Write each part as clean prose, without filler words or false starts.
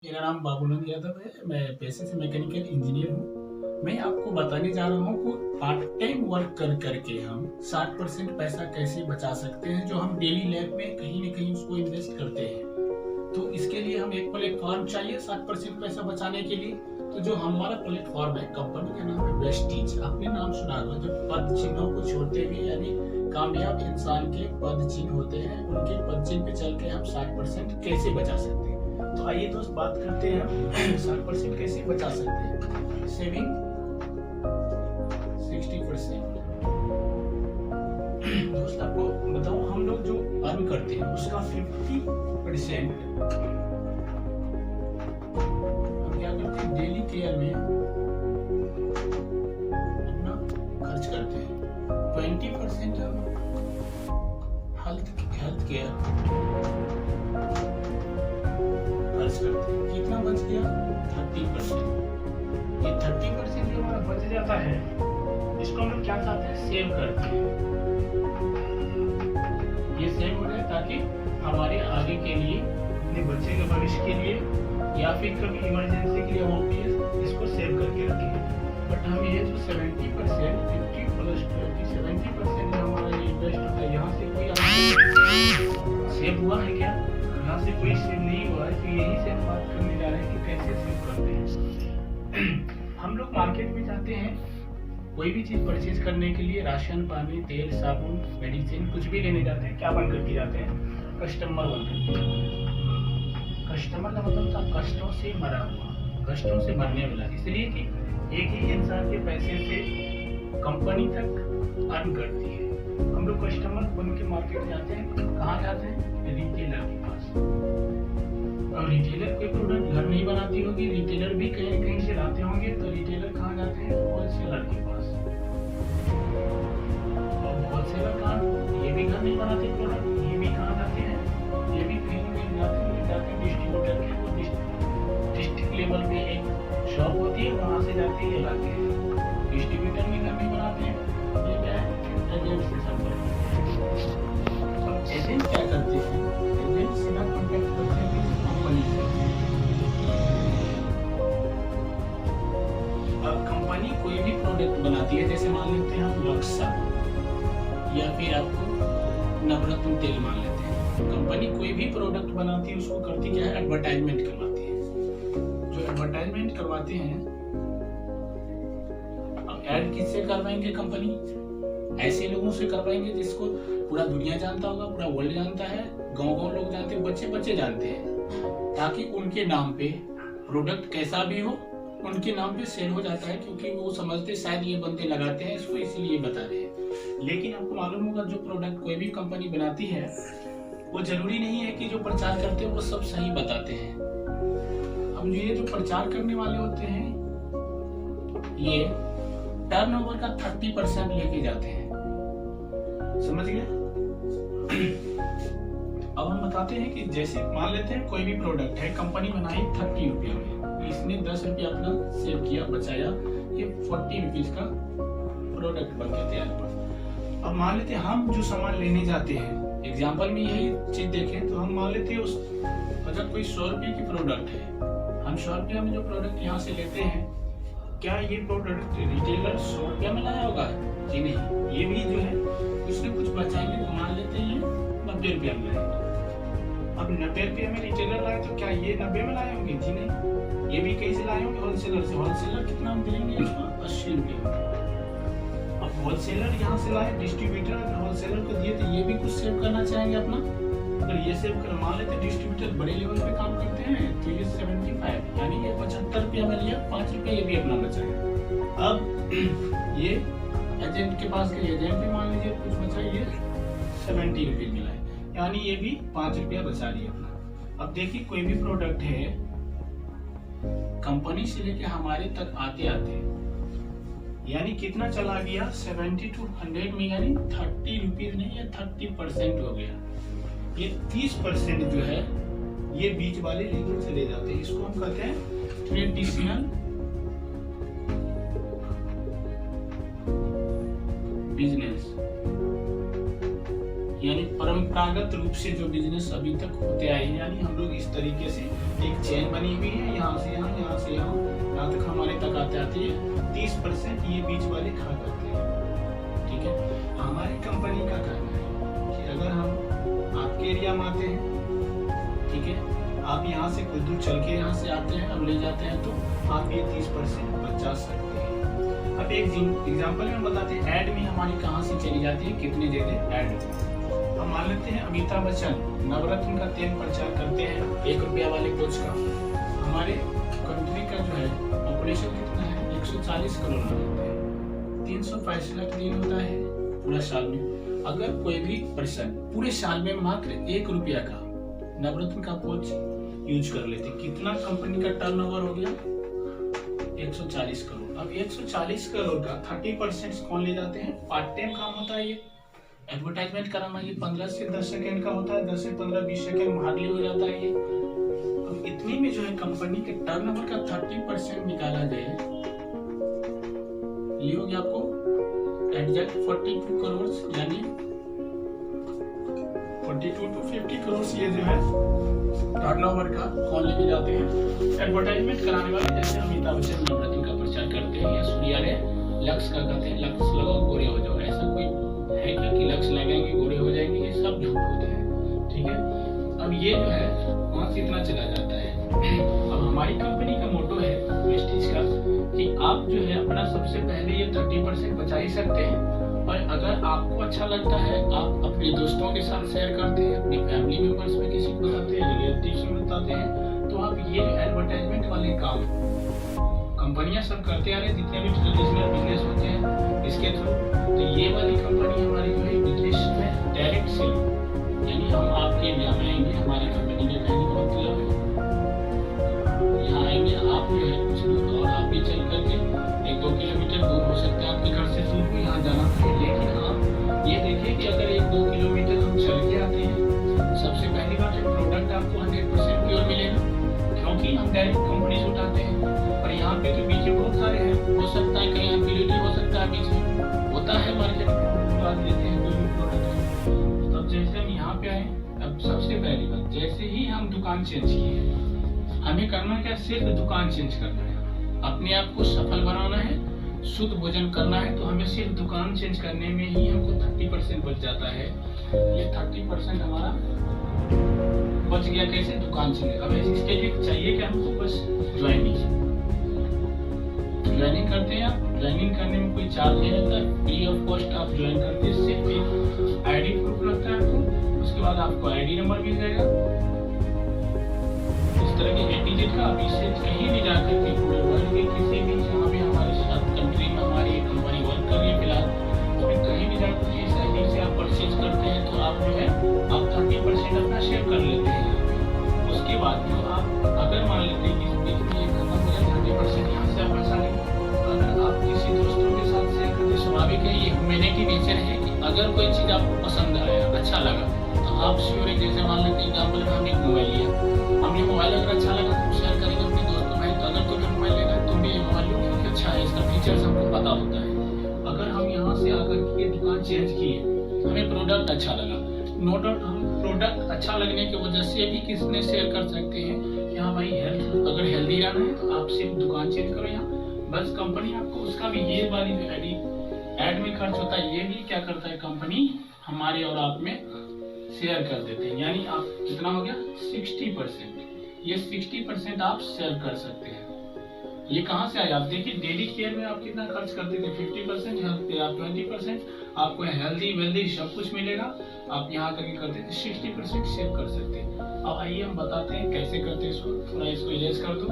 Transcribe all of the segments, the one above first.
मेरा नाम बाबूनंद यादव है। मैं पेशे से मैकेनिकल इंजीनियर हूँ। मैं आपको बताने जा रहा हूँ कि पार्ट टाइम वर्क कर करके हम 60% पैसा कैसे बचा सकते हैं, जो हम डेली लाइफ में कहीं न कहीं उसको इन्वेस्ट करते हैं। तो इसके लिए हम एक प्लेटफॉर्म चाहिए 60% पैसा बचाने के लिए। तो जो हमारा प्लेटफॉर्म है, कंपनी का नाम है वेस्टीज। आपने नाम सुना होगा, जो पद चिन्हों को छोड़ते हुए, यानी कामयाब इंसान के पद चिन्ह होते हैं, उनके पद चिन्ह पे चल के हम 60% कैसे बचा सकते हैं। तो आइए दोस्त बात करते हैं हम 60% कैसे बचा सकते हैं। सेविंग 60%। दोस्त आपको बताऊं, हम लोग जो अर्न करते हैं उसका 50% हम क्या करते हैं, डेली केयर में अपना खर्च करते हैं। 20% हम हेल्थ केयर खर्च करते हैं। कितना बच गया? 30%। ये 30% जो हमारा बच जाता है, इसको हम लोग क्या चाहते हैं, सेव करते हैं। ये सेव हो जाए ताकि हमारे आगे के लिए, अपने बच्चे के भविष्य के लिए, या फिर कभी इमरजेंसी के लिए हम इसको सेव करके रखें। बट हम ये जो 70%, 50 प्लस 20, 70% जो हमारा इन्वेस्ट होता है, यहाँ से कोई सेव हुआ है क्या? यहाँ से कोई सेव नहीं हुआ है। तो यही से हम बात करने जा रहे हैं कि कैसे सेव करते हैं। हम लोग मार्केट में जाते हैं कोई भी चीज परचेज करने के लिए, राशन पानी, तेल, साबुन, मेडिसिन, कुछ भी लेने जाते हैं, क्या बन करके जाते हैं? कस्टमर बन करके। कस्टमर का मतलब था कष्टों से मरा हुआ, कष्टों से मरने वाला। इसलिए कि एक ही इंसान के पैसे से कंपनी तक अर्न करती है। हम लोग कस्टमर बन के मार्केट जाते हैं। कहाँ जाते हैं? रिटेलर के पास। और रिटेलर कोई प्रोडक्ट घर नहीं बनाती होगी, रिटेलर भी कहीं कहीं से लाते होंगे। तो रिटेलर कहाँ जाते हैं? होलसेलर के पास। और होलसेलर कहाँ? ये भी घर नहीं बनाते प्रोडक्ट, ये भी कहाँ जाते हैं? ये भी कहीं कहीं जाते हैं डिस्ट्रीब्यूटर के। वो डिस्ट्रिक्ट लेवल पे एक शॉप होती है, वहाँ से जाते हैं, ये लाते हैं। डिस्ट्रीब्यूटर भी घर नहीं बनाते हैं, ये क्या है? एजेंट से संपर्क। एजेंट क्या करते हैं? एजेंट सीधा कॉन्टेक्ट करते हैं कंपनी से। अब कंपनी कोई भी प्रोडक्ट बनाती है, जैसे मान लेते हैं हम लक्सा, या फिर आपको नवरत्न तेल मान लेते हैं। कंपनी कोई भी प्रोडक्ट बनाती है, उसको करती क्या है? एडवर्टाइजमेंट करवाती है। जो एडवर्टाइजमेंट करवाते हैं, अब ऐड किससे करवाएंगे? कंपनी ऐसे लोगों से करवाएंगे जिसको पूरा दुनिया जानता होगा, पूरा वर्ल्ड जानता है, गांव-गांव लोग जानते हैं, बच्चे जानते हैं, ताकि उनके नाम पे प्रोडक्ट कैसा भी हो, उनके नाम पे सेल हो जाता है। क्योंकि वो समझते शायद ये बंदे लगाते हैं इसको, इसीलिए बता रहे हैं। लेकिन आपको मालूम होगा, जो प्रोडक्ट कोई भी कंपनी बनाती है, वो जरूरी नहीं है कि जो प्रचार करते हैं वो सब सही बताते हैं। अब ये जो प्रचार करने वाले होते हैं, ये टर्नओवर का 30% लेके जाते हैं। समझ गए? अब हम बताते हैं कि जैसे मान लेते हैं कोई भी प्रोडक्ट है, कंपनी बनाई 30 रुपये में, इसने 10 रुपये अपना सेव किया, बचाया, ये 40 रुपीज का प्रोडक्ट बन के तैयार पड़ा। अब मान लेते हैं हम जो सामान लेने जाते हैं, एग्जाम्पल में यही चीज देखें तो हम मान लेते हैं उस अगर कोई 100 रुपये की प्रोडक्ट है, हम 100 रुपये में जो प्रोडक्ट यहाँ से लेते हैं, क्या ये प्रोडक्ट रिटेलर 100 रुपया में लाया होगा? जी नहीं। ये भी जो है उसने कुछ बचाएंगे, तो मान लेते हैं 90 रुपया में लाएंगे। अब 90 रुपये में रिटेलर लाए, तो क्या ये 90 में लाए होंगे? जी नहीं। ये भी कैसे लाए होंगे? होलसेलर से। होलसेलर कितना हम देंगे इसको? 80 रुपये। अब होलसेलर यहाँ से लाए, डिस्ट्रीब्यूटर अगर होलसेलर को दिए, तो ये भी कुछ सेव करना चाहेंगे अपना। अगर ये सेव कर, मान लेते डिस्ट्रीब्यूटर बड़े लेवल पे काम करते हैं, तो ये 75, यानी ये 75 रुपया में लिया, 5 रुपये ये भी अपना बचाया। अब ये एजेंट के पास गए, एजेंट भी मान लीजिए कुछ बचा, ये 70 रुपये मिला है, यानी ये भी 5 रुपया बचा लिया अपना। अब देखिए, कोई भी प्रोडक्ट है, कंपनी से लेके हमारे तक आते आते यानी कितना चला गया? 70 to 100 में, यानी 30 रुपीज नहीं है, 30% हो गया। ये 30% जो है, ये बीच वाले लेके चले जाते हैं। इसको हम कहते हैं ट्रेडिशनल बिजनेस, यानी परंपरा परंपरागत रूप से जो बिजनेस अभी तक होते आए हैं, यानी हम लोग इस तरीके से एक चेन बनी हुई है, यहाँ से यहाँ, यहाँ से यहाँ, यहाँ तक हमारे तक आते आते हैं 30% ये बीच वाले खा जाते हैं। ठीक है, हमारी कंपनी का कहना है कि अगर हम आपके एरिया में आते हैं, ठीक है, आप यहाँ से कुछ दूर चल के यहाँ से आते हैं और ले जाते हैं, तो आप ये 30% बचा सकते हैं। अब एक एग्जाम्पल में बताते हैं, ऐड में हमारी कहाँ से चली जाती है, कितने जगह ऐड। हम मान लेते हैं अमिताभ बच्चन नवरत्न का तेल प्रचार करते हैं 1 रुपया वाले कोच का। हमारे कंट्री का जो है पॉपुलेशन कितना है, 140 करोड़ होता है, 365 दिन होता है पूरा साल में। अगर कोई भी पर्सन पूरे साल में मात्र 1 रुपया का नवरत्न का कोच यूज कर लेते, कितना कंपनी का टर्नओवर हो गया, 140 करोड़। अब 140 करोड़ का 30% कौन ले जाते हैं, पार्ट टाइम काम होता है। ये एडवर्टाइजमेंट कराना ये 15 से 10 सेकंड का होता है, 10 से 15-20 सेकंड हार्डली हो जाता है ये। अब इतने में जो है कंपनी के टर्नओवर का 30% निकाला जाए, ये हो गया आपको एग्जैक्ट 42 करोड़, यानी 42 to 50 करोड़ ये जो है टर्नओवर का कौन लेके जाते हैं, एडवर्टाइजमेंट कराने वाले, जैसे अमिताभ बच्चन नवरत्न का प्रचार करते हैं या सूर्यालय लक्ष्य का कहते हैं, लक्ष्य लगाओ गोरे हो जाओ। ऐसा कोई है क्या कि लक्ष्य लगाएंगे गोरे हो जाएंगे, ये सब झूठ होते हैं। ठीक है, अब ये जो है वहां से इतना चला जाता है। अब हमारी कंपनी का मोटो है वेस्टेज का कि आप जो है अपना सबसे पहले ये 30% बचा ही सकते हैं, और अगर आपको अच्छा लगता है आप अपने दोस्तों के साथ शेयर करते हैं, अपनी फैमिली मेंबर्स में किसी को बताते हैं, रिलेटिव्स में बताते हैं, तो आप ये एडवर्टाइजमेंट वाले काम कंपनियां सब करते आ रहे हैं, जितने भी ट्रेडिशनल बिजनेस होते हैं इसके थ्रू। तो ये वाली कंपनी हमारी जो है बिजनेस में डायरेक्ट सेल, यानी हम आपके एरिया में आएंगे, हमारी कंपनी के कहने का मतलब है यहाँ आएंगे, आप जो है कुछ दूर और आप भी चल करके 1-2 किलोमीटर दूर हो सकता है आपके घर से दूर को यहाँ जाना है, लेकिन आप ये देखिए कि अगर 1-2 किलोमीटर हम चल के आते हैं, सबसे पहली बात है प्रोडक्ट आपको 100% प्योर मिलेगा, क्योंकि हम डायरेक्ट कंपनी से उठाते हैं। और यहाँ पे तो बीच बहुत सारे हैं, हो सकता है कहीं एम्पिरिटी हो सकता है, बीच में होता है मार्केट में बात लेते हैं कोई भी प्रोडक्ट। तब जैसे हम यहाँ पे आए, अब सबसे पहली बात, जैसे ही हम दुकान चेंज किए, हमें करना क्या, सिर्फ दुकान चेंज करना है, अपने आप को सफल बनाना है, शुद्ध भोजन करना है, तो हमें सिर्फ दुकान चेंज करने में ही हमको 30% बच जाता है। ये 30% हमारा बच गया, कैसे, दुकान चेंज। अब इसके लिए चाहिए क्या हमको, बस ज्वाइनिंग करते हैं आप। ज्वाइनिंग करने में कोई चार्ज नहीं लगता, फ्री ऑफ कॉस्ट आप ज्वाइन करते हैं, सिर्फ एक आईडी प्रूफ लगता है आपको, उसके बाद आपको आईडी नंबर मिल जाएगा इस तरह के एटीजेट का। आप इससे कहीं भी जाकर के पूरे वर्ल्ड के किसी भी जहाँ भी हमारे साथ कंट्री में हमारी एक कंपनी वर्क कर रही है फिलहाल, उसमें कहीं भी जाकर के इस आईडी से आप परचेज करते हैं, तो आप जो है आप 30% अपना शेयर कर लेते हैं। उसके बाद जो आप अगर मान लेते हैं कि इस बीच में ये खत्म हो जाए, 30% यहाँ से आप बचा लें, अगर आप किसी दोस्तों के साथ शेयर करते, स्वाभाविक है, ये ह्यूमैनिटी नेचर है कि अगर कोई चीज़ आपको पसंद आया, अच्छा लगा, तो आप श्योर एक, जैसे मान लेते हैं एग्जाम्पल में हमने मोबाइल लिया, हमने मोबाइल अगर अच्छा लगा तो शेयर करेंगे अपने दोस्तों में, तो अगर तुम्हें मोबाइल लेना है तुम भी ये मोबाइल लो क्योंकि अच्छा है, इसका फीचर्स हमको पता होता है। अगर हम यहाँ से आकर के दुकान चेंज किए, हमें प्रोडक्ट अच्छा लगा, नो डाउट हम प्रोडक्ट अच्छा लगने की वजह से भी किसने शेयर कर सकते हैं कि हाँ भाई हेल्थ अगर हेल्दी रहना है तो आप सिर्फ दुकान चेंज करो यहाँ, बस कंपनी आपको उसका भी ये वाली जो एड में खर्च होता है, ये भी क्या करता है कंपनी हमारे और आप में शेयर कर देते हैं, यानी आप कितना हो गया 60%, ये 60% आप शेयर कर सकते हैं। ये कहाँ से आया, आप देखिए डेली केयर में आप कितना खर्च करते थे, 50%, हेल्थ पे आप 20%, आपको हेल्दी वेल्दी सब कुछ मिलेगा, आप यहाँ करके करते थे 60% सेव कर सकते हैं। अब आइए हम बताते हैं कैसे करते हैं इसको, थोड़ा इसको इरेज कर दो।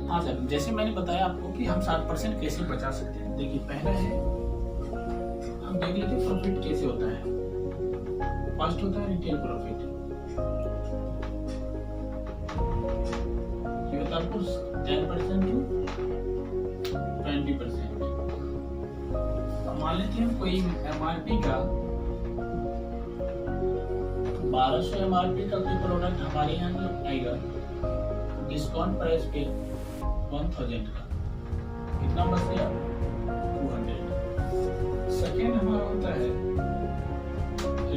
हाँ सर, जैसे मैंने बताया आपको कि हम 60% कैसे बचा सकते हैं। देखिए पहला है, हम देख लेते हैं प्रॉफिट कैसे होता है। फर्स्ट होता है रिटेल प्रॉफिट, ये होता है आपको 10% टू 20%। मान लेते हैं कोई एमआरपी का 1200 एमआरपी का कोई प्रोडक्ट हमारे यहाँ आएगा, डिस्काउंट प्राइस पे 1000 का, कितना बच गया 200। सेकेंड हमारा होता है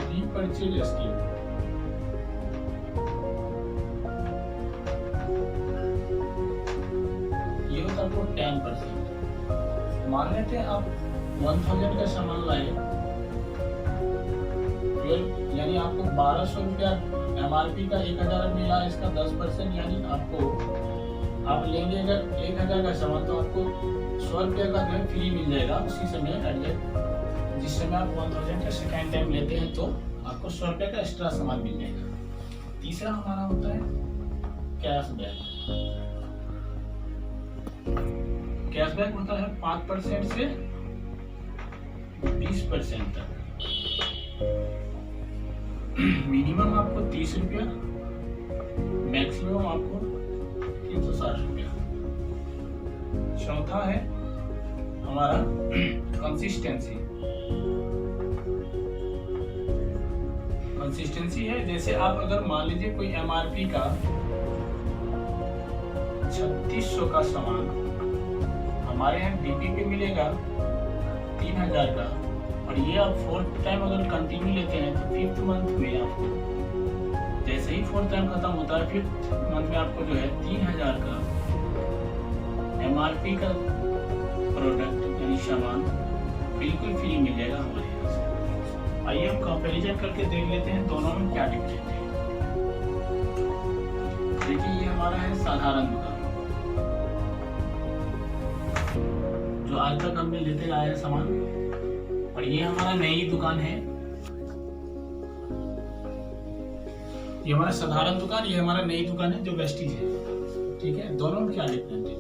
रीपरचेज स्कीम, का तो 10%। मान लेते हैं आप 1000 का सामान लाए, यानी आपको 1200 रुपया MRP का 1000 मिला, इसका 10%, यानी आपको आप लेंगे अगर 1000 का सामान तो आपको 100 रुपया का जो है फ्री मिल जाएगा उसी समय एडजस्ट। जिस समय आप 1000 का सेकेंड टाइम लेते हैं तो आपको 100 रुपये का एक्स्ट्रा सामान मिल जाएगा। तीसरा हमारा होता है कैशबैक। कैशबैक होता है 5% से 20% तक। मिनिमम आपको 30 रुपया, मैक्सिमम आपको 360 रुपया। चौथा है हमारा कंसिस्टेंसी। कंसिस्टेंसी है जैसे आप अगर मान लीजिए कोई MRP का 3600 का सामान हमारे यहाँ DP पे मिलेगा 3000 का, और ये आप 4th टाइम अगर कंटिन्यू लेते हैं तो 5th मंथ में आपको जैसे ही 4th टाइम खत्म होता है 5th मंथ में आपको जो है 3000 का MRP का प्रोडक्ट यानी सामान बिल्कुल फ्री मिल जाएगा हमारे यहाँ से। आइए हम कंपैरिजन करके देख लेते हैं दोनों में क्या डिफरेंस है। देखिए ये हमारा है साधारण दुकान, जो आज तक हमने लेते आए हैं सामान, और ये हमारा नई दुकान है। ये हमारा साधारण दुकान, ये हमारा नई दुकान है जो वेस्टीज है। ठीक है, दोनों में क्या डिफरेंस है।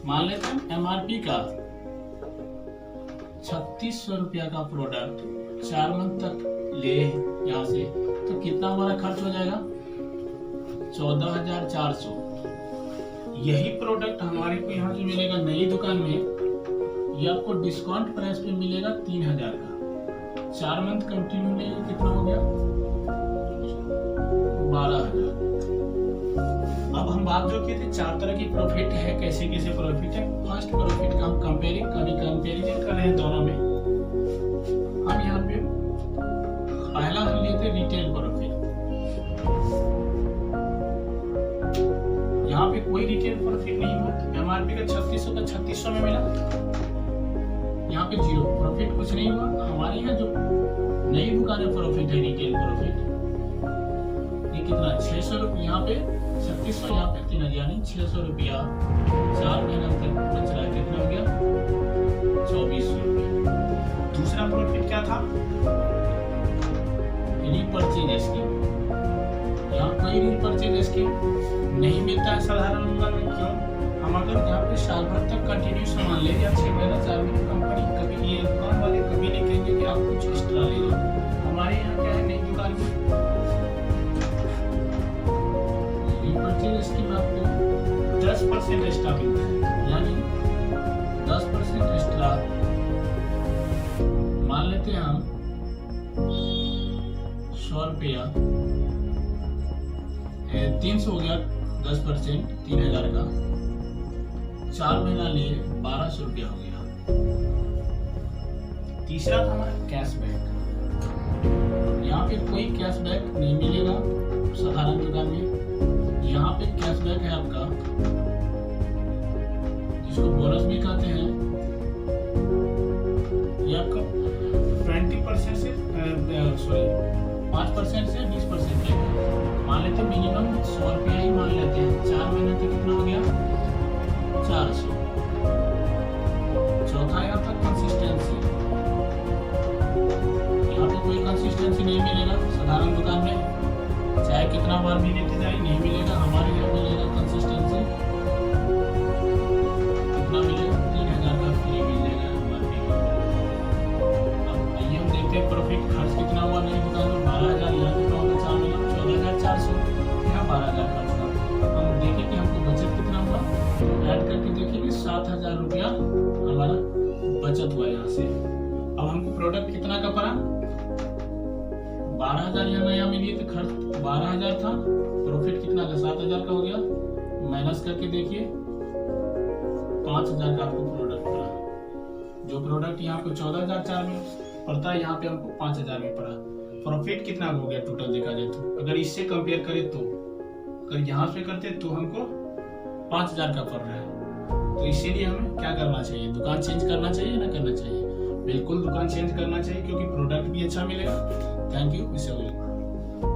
मान लेते हैं MRP का 3600 रुपया का प्रोडक्ट 4 मंथ तक ले यहाँ से तो कितना हमारा खर्च हो जाएगा 14,400। यही प्रोडक्ट हमारे को यहाँ जो मिलेगा नई दुकान में, ये आपको डिस्काउंट प्राइस पे मिलेगा 3000 का। 4 मंथ कंटिन्यू में कितना हो गया 12,000। अब हम बात जो किए थे 4 तरह की प्रॉफिट है, कैसे कैसे प्रॉफिट है। फर्स्ट प्रॉफिट का हम कंपेरिजन कर रहे हैं दोनों में। हम यहाँ पे पहला हम लेते रिटेल प्रॉफिट। यहाँ पे कोई रिटेल प्रॉफिट नहीं हुआ। MRP का 3600 का 3600 में मिला, यहाँ पे 0 प्रॉफिट, कुछ नहीं हुआ। हमारे यहाँ जो नई दुकान है प्रॉफिट है रिटेल प्रॉफिट, ये कितना 600 रुपये, यहाँ पे 3600, यहाँ पे 3000, यानी 600 रुपया 4 महीना तक बच रहा है। कितना हो गया 2400 रुपये। दूसरा प्रॉफिट क्या था रीपरचेज स्कीम। यहाँ कोई रीपरचेज स्कीम नहीं मिलता है साधारण दुकान में। क्यों? हम अगर यहाँ पे साल भर तक कंटिन्यू सामान ले या 6 महीना 4 महीना, कंपनी कभी ये दुकान वाले कभी नहीं कहेंगे कि आप कुछ एक्स्ट्रा ले लो। हमारे यहाँ क्या है नई दुकान में रीपरचेज स्कीम आपको 10% एक्स्ट्रा मिलता है, यानी 10% एक्स्ट्रा। मान लेते हैं हम 100 रुपया 300 हो गया, 10% 3000 का, 4 महीना लिए 1200 रुपया हो गया। तीसरा था हमारा कैशबैक। यहाँ पे कोई कैशबैक नहीं मिलेगा साधारण दुकान में। यहाँ पे कैशबैक है आपका, जिसको बोनस भी कहते हैं। ये आपका 20% से 5% से 20% है। मान लेते मिनिमम 100 रुपया ही मान लेते हैं। 4 महीने तक कितना हो गया 400। चौथा यहाँ था कंसिस्टेंसी। यहाँ पे कोई कंसिस्टेंसी नहीं मिलेगा साधारण दुकान में, चाहे कितना बार भी लेते जाए नहीं मिलेगा। हमारे यहाँ मिलेगा कंसिस्टेंसी कितना मिलेगा 3000 का फ्री मिल जाएगा MRP का। अब आइए हम देखते हैं प्रॉफिट। खर्च कितना हुआ नई दुकान में 12,000, यहाँ कितना होगा 4 महीना 14,400, यहाँ 12,000 खर्च हुआ। हम देखें कि हमको बचत कितना हुआ, ऐड करके देखेंगे 7,000 रुपया हमारा बचत हुआ यहाँ से। अब हमको प्रोडक्ट कितना का पड़ा 12,000, यहाँ नया मिली तो खर्च 12,000 था, प्रॉफिट कितना का 7,000 का हो गया। माइनस करके देखिए 5,000 का आपको प्रोडक्ट पड़ा। जो प्रोडक्ट यहाँ पे 14,400 में पड़ता है, यहाँ पे हमको 5,000 में पड़ा। प्रॉफिट कितना हो गया टोटल देखा जाए तो, अगर इससे कंपेयर करें तो, अगर यहाँ से करते तो हमको 5,000 का पड़ रहा है। तो इसीलिए हमें क्या करना चाहिए, दुकान चेंज करना चाहिए ना करना चाहिए? बिल्कुल दुकान चेंज करना चाहिए, क्योंकि प्रोडक्ट भी अच्छा मिलेगा। Thank you.